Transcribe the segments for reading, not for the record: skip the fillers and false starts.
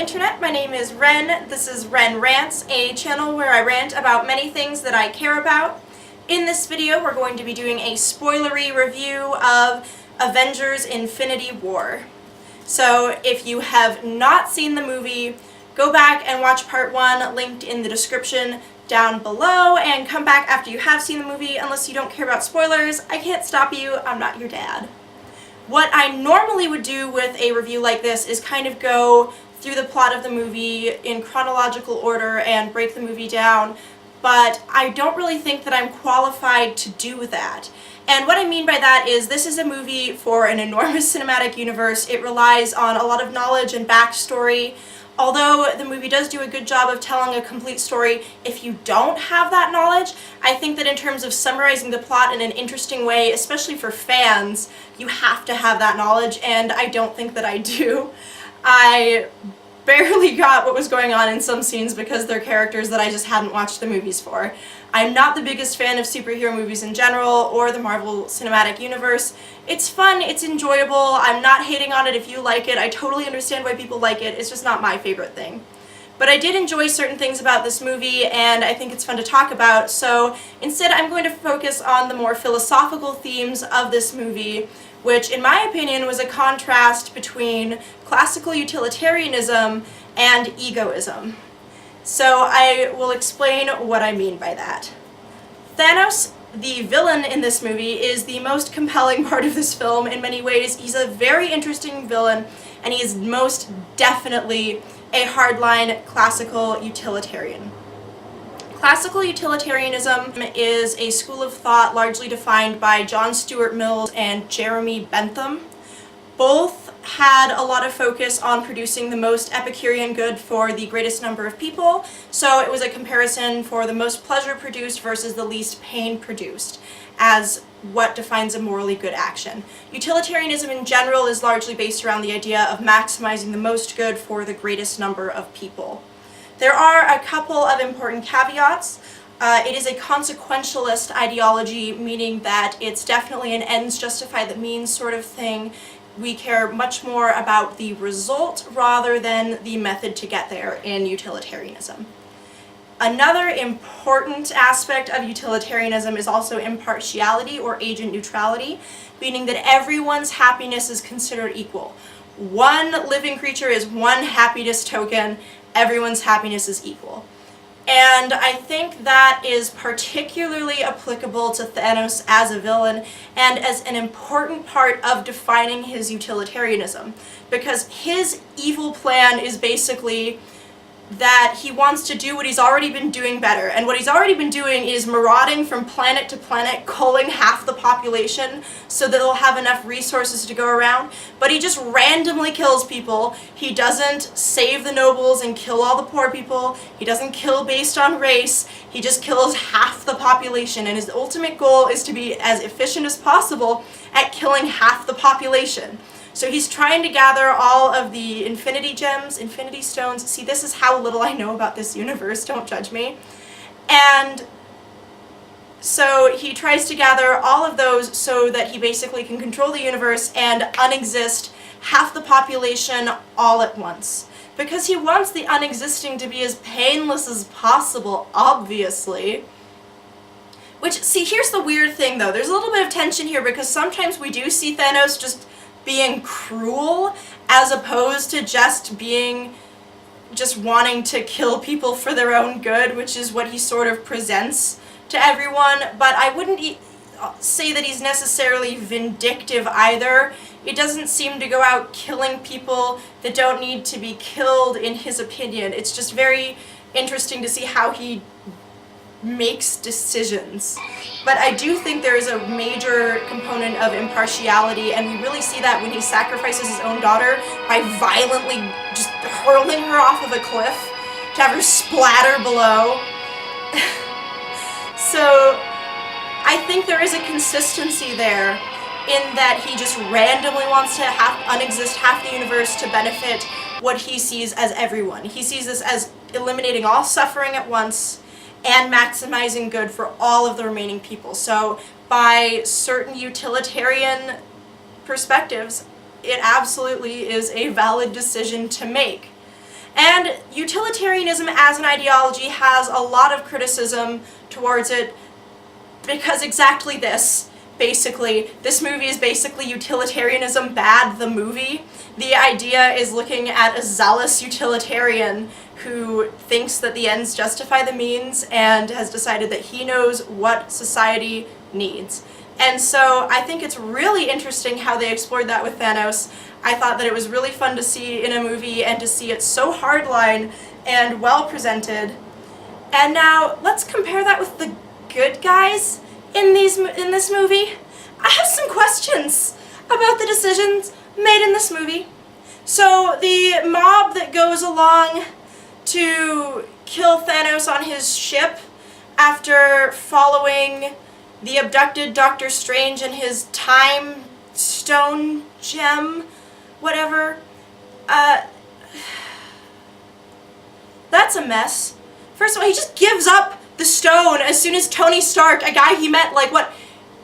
Internet, my name is Ren. This is Ren Rants, a channel where I rant about many things that I care about. In this video, we're going to be doing a spoilery review of Avengers Infinity War. So if you have not seen the movie, go back and watch part 1, linked in the description down below, and come back after you have seen the movie. Unless you don't care about spoilers, I can't stop you, I'm not your dad. What I normally would do with a review like this is kind of go through the plot of the movie in chronological order and break the movie down, but I don't really think that I'm qualified to do that. And what I mean by that is this is a movie for an enormous cinematic universe. It relies on a lot of knowledge and backstory. Although the movie does do a good job of telling a complete story, if you don't have that knowledge, I think that in terms of summarizing the plot in an interesting way, especially for fans, you have to have that knowledge, and I don't think that I do. I barely got what was going on in some scenes because they're characters that I just hadn't watched the movies for. I'm not the biggest fan of superhero movies in general or the Marvel Cinematic Universe. It's fun, it's enjoyable, I'm not hating on it if you like it, I totally understand why people like it, it's just not my favorite thing. But I did enjoy certain things about this movie, and I think it's fun to talk about, so instead I'm going to focus on the more philosophical themes of this movie, which in my opinion was a contrast between classical utilitarianism and egoism. So I will explain what I mean by that. Thanos, the villain in this movie, is the most compelling part of this film in many ways. He's a very interesting villain, and he is most definitely a hardline classical utilitarian. Classical utilitarianism is a school of thought largely defined by John Stuart Mill and Jeremy Bentham. Both had a lot of focus on producing the most Epicurean good for the greatest number of people, so it was a comparison for the most pleasure produced versus the least pain produced as what defines a morally good action. Utilitarianism in general is largely based around the idea of maximizing the most good for the greatest number of people. There are a couple of important caveats. It is a consequentialist ideology, meaning that it's definitely an ends justify the means sort of thing. We care much more about the result rather than the method to get there in utilitarianism. Another important aspect of utilitarianism is also impartiality or agent neutrality, meaning that everyone's happiness is considered equal. One living creature is one happiness token, everyone's happiness is equal. And I think that is particularly applicable to Thanos as a villain and as an important part of defining his utilitarianism, because his evil plan is basically that he wants to do what he's already been doing better, and what he's already been doing is marauding from planet to planet, culling half the population so that they'll have enough resources to go around, but he just randomly kills people. He doesn't save the nobles and kill all the poor people, he doesn't kill based on race, he just kills half the population, and his ultimate goal is to be as efficient as possible at killing half the population. So he's trying to gather all of the infinity gems, infinity stones. See, this is how little I know about this universe, don't judge me. And so he tries to gather all of those so that he basically can control the universe and unexist half the population all at once. Because he wants the unexisting to be as painless as possible, obviously. Which, see, here's the weird thing though. There's a little bit of tension here because sometimes we do see Thanos just being cruel as opposed to just wanting to kill people for their own good, which is what he sort of presents to everyone. But I wouldn't say that he's necessarily vindictive either. It doesn't seem to go out killing people that don't need to be killed in his opinion. It's just very interesting to see how he makes decisions. But I do think there is a major component of impartiality, and we really see that when he sacrifices his own daughter by violently just hurling her off of a cliff to have her splatter below. So I think there is a consistency there in that he just randomly wants to unexist half the universe to benefit what he sees as everyone. He sees this as eliminating all suffering at once and maximizing good for all of the remaining people. So by certain utilitarian perspectives, it absolutely is a valid decision to make. And utilitarianism as an ideology has a lot of criticism towards it because exactly this. Basically, this movie is basically utilitarianism bad, the movie. The idea is looking at a zealous utilitarian who thinks that the ends justify the means and has decided that he knows what society needs. And so I think it's really interesting how they explored that with Thanos. I thought that it was really fun to see in a movie and to see it so hardline and well presented. And now let's compare that with the good guys in this movie. I have some questions about the decisions made in this movie. So the mob that goes along to kill Thanos on his ship after following the abducted Doctor Strange and his time stone gem, whatever, that's a mess. First of all, he just gives up the stone as soon as Tony Stark, a guy he met, like, what,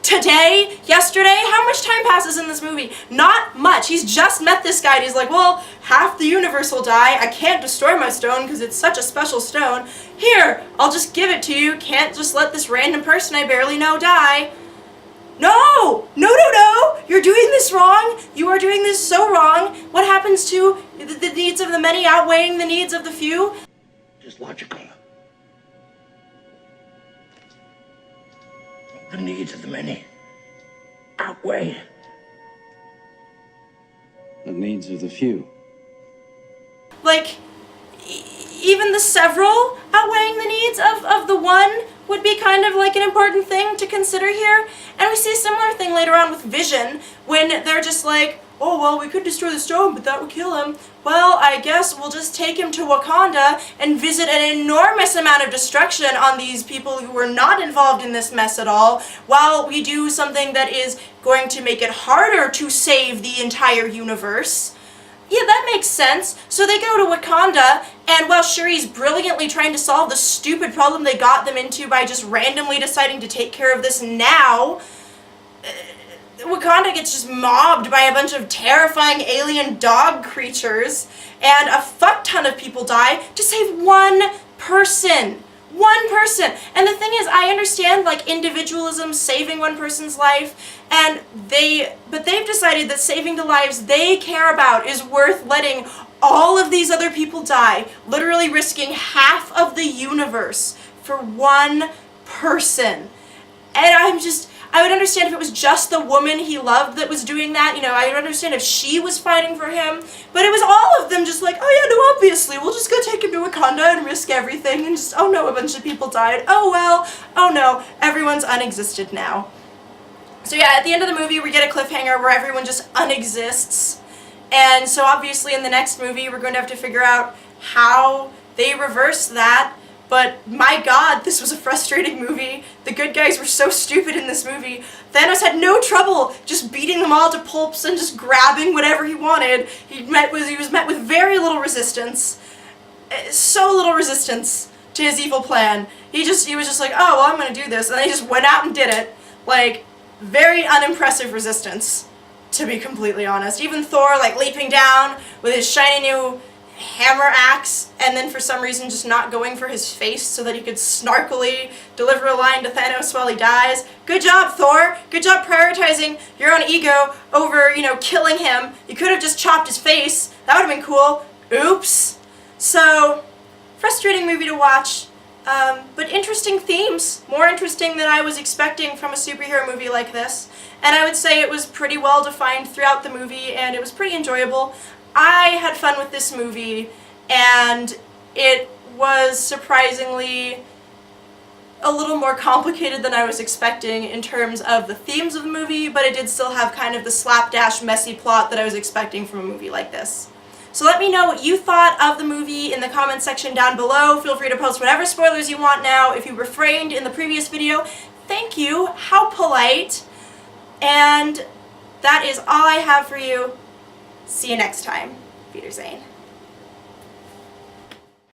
today? Yesterday? How much time passes in this movie? Not much. He's just met this guy and he's like, well, half the universe will die. I can't destroy my stone because it's such a special stone. Here, I'll just give it to you. Can't just let this random person I barely know die. No! No, no, no! You're doing this wrong. You are doing this so wrong. What happens to the needs of the many outweighing the needs of the few? Just logical. The needs of the many outweigh the needs of the few. Like, even the several outweighing the needs of the one would be kind of like an important thing to consider here. And we see a similar thing later on with Vision, when they're just like, oh, well, we could destroy the stone, but that would kill him. Well, I guess we'll just take him to Wakanda and visit an enormous amount of destruction on these people who were not involved in this mess at all, while we do something that is going to make it harder to save the entire universe. Yeah, that makes sense. So they go to Wakanda, and while Shuri's brilliantly trying to solve the stupid problem they got them into by just randomly deciding to take care of this now, Wakanda gets just mobbed by a bunch of terrifying alien dog creatures, and a fuck ton of people die to save one person. One person. And the thing is, I understand, like, individualism, saving one person's life, but they've decided that saving the lives they care about is worth letting all of these other people die, literally risking half of the universe for one person. And I would understand if it was just the woman he loved that was doing that, you know, I would understand if she was fighting for him, but it was all of them just like, oh yeah, no, obviously, we'll just go take him to Wakanda and risk everything, and just, oh no, a bunch of people died, oh well, oh no, everyone's unexisted now. So yeah, at the end of the movie, we get a cliffhanger where everyone just unexists, and so obviously in the next movie, we're going to have to figure out how they reverse that. But my god, this was a frustrating movie. The good guys were so stupid in this movie. Thanos had no trouble just beating them all to pulps and just grabbing whatever he wanted. He was met with very little resistance. So little resistance to his evil plan. He was just like, oh, well, I'm gonna do this. And then he just went out and did it. Like, very unimpressive resistance, to be completely honest. Even Thor, like, leaping down with his shiny new hammer axe, and then for some reason just not going for his face so that he could snarkily deliver a line to Thanos while he dies. Good job, Thor! Good job prioritizing your own ego over, you know, killing him. You could have just chopped his face. That would have been cool. Oops. So, frustrating movie to watch, but interesting themes. More interesting than I was expecting from a superhero movie like this. And I would say it was pretty well defined throughout the movie, and it was pretty enjoyable. I had fun with this movie, and it was surprisingly a little more complicated than I was expecting in terms of the themes of the movie, but it did still have kind of the slapdash messy plot that I was expecting from a movie like this. So let me know what you thought of the movie in the comments section down below. Feel free to post whatever spoilers you want now. If you refrained in the previous video, thank you. How polite. And that is all I have for you. See you next time. Wiedersehen.